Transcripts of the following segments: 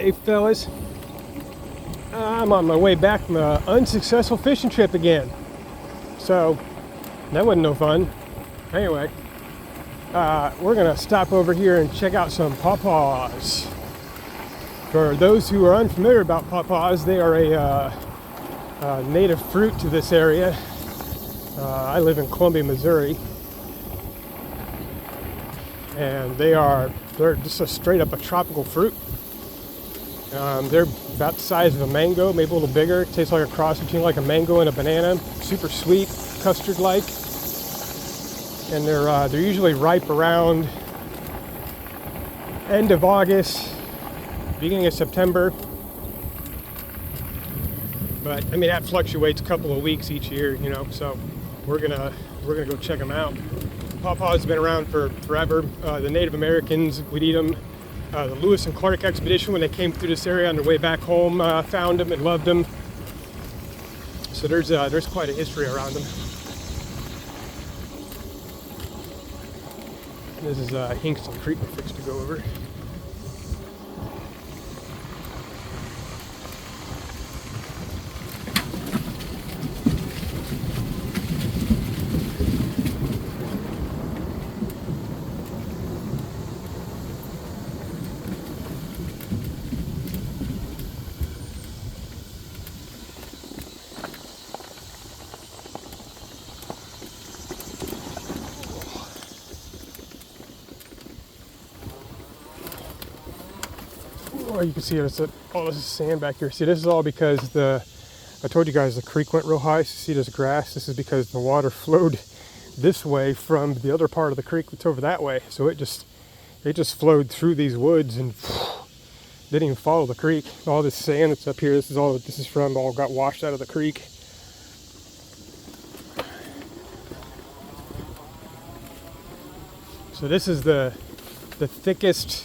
Hey fellas, I'm on my way back from an unsuccessful fishing trip again. So, that wasn't no fun. Anyway, we're gonna stop over here and check out some pawpaws. For those who are unfamiliar about pawpaws, they are a native fruit to this area. I live in Columbia, Missouri. And they're just straight up a tropical fruit. They're about the size of a mango, maybe a little bigger. Tastes like a cross between like a mango and a banana. Super sweet, custard-like. And they're usually ripe around end of August, beginning of September. But I mean that fluctuates a couple of weeks each year, you know. So we're gonna go check them out. Pawpaws have been around for forever. The Native Americans would eat them. The Lewis and Clark expedition, when they came through this area on their way back home, found them and loved them. So there's quite a history around them. This is Hingston Creek we're fixed to go over. Oh, you can see all this is sand back here. See, this is all because I told you guys the creek went real high. So see this grass? This is because the water flowed this way from the other part of the creek that's over that way. So it just flowed through these woods and didn't even follow the creek. All this sand that's up here, this is from all got washed out of the creek. So this is the thickest,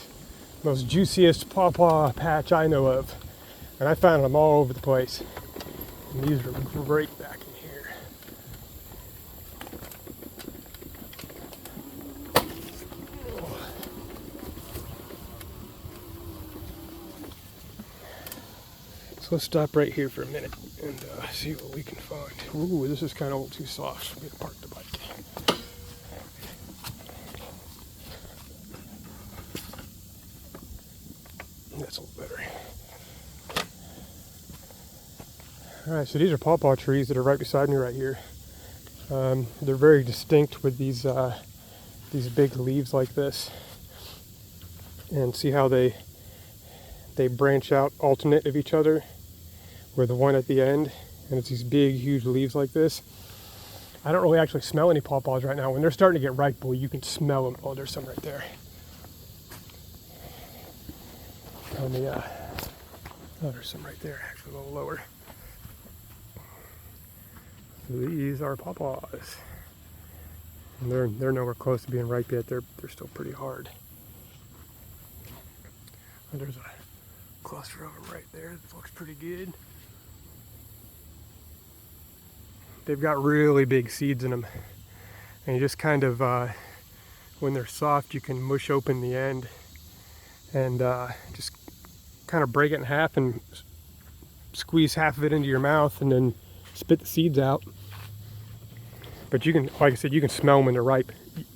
most juiciest pawpaw patch I know of, and I found them all over the place. And these are great back in here. So let's stop right here for a minute and see what we can find. Ooh, this is kind of a little too soft. I'm gonna park the bike. That's a little better. Alright, so these are pawpaw trees that are right beside me right here. They're very distinct with these big leaves like this. And see how they branch out alternate of each other with the one at the end, and it's these big huge leaves like this. I don't really actually smell any pawpaws right now. When they're starting to get ripe, boy, you can smell them. Oh, there's some right there. On the oh, there's some right there, actually a little lower. So these are pawpaws, and they're nowhere close to being ripe yet. They're still pretty hard. And there's a cluster of them right there. That looks pretty good. They've got really big seeds in them, and you just kind of when they're soft, you can mush open the end and just kind of break it in half and squeeze half of it into your mouth and then spit the seeds out. But you can, like I said, you can smell them when they're ripe.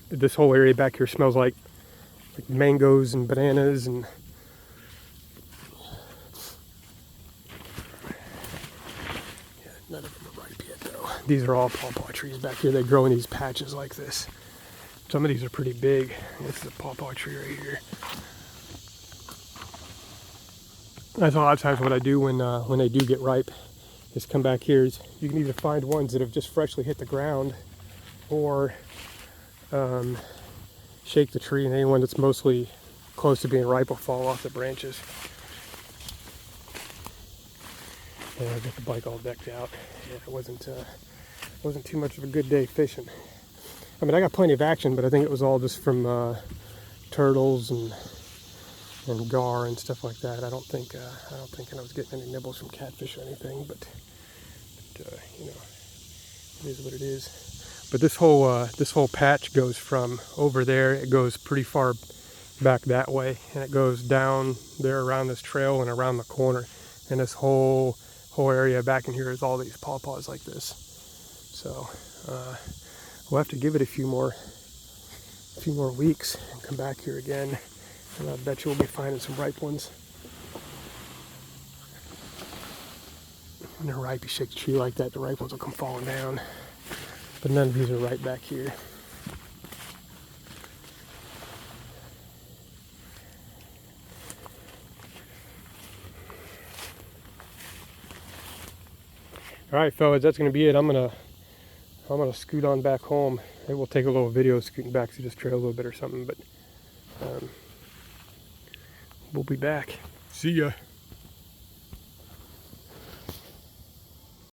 This whole area back here smells like mangoes and bananas and yeah, none of them are ripe yet though. These are all pawpaw trees back here. They grow in these patches like this. Some of these are pretty big. This is a pawpaw tree right here. That's a lot of times what I do when they do get ripe is come back here. You can either find ones that have just freshly hit the ground or shake the tree, and anyone that's mostly close to being ripe will fall off the branches. And I got the bike all decked out. Yeah, it wasn't too much of a good day fishing. I mean, I got plenty of action, but I think it was all just from turtles and gar and stuff like that. I don't think I was getting any nibbles from catfish or anything, but you know, it is what it is. But this whole patch goes from over there. It goes pretty far back that way, and it goes down there around this trail and around the corner. And this whole area back in here is all these pawpaws like this. So we'll have to give it a few more weeks and come back here again, and I bet you we'll be finding some ripe ones. When they're ripe, you shake the tree like that, the ripe ones will come falling down. But none of these are right back here. All right, fellas, that's gonna be it. I'm gonna scoot on back home. Maybe we'll take a little video scooting back through this trail a little bit or something, but we'll be back. See ya.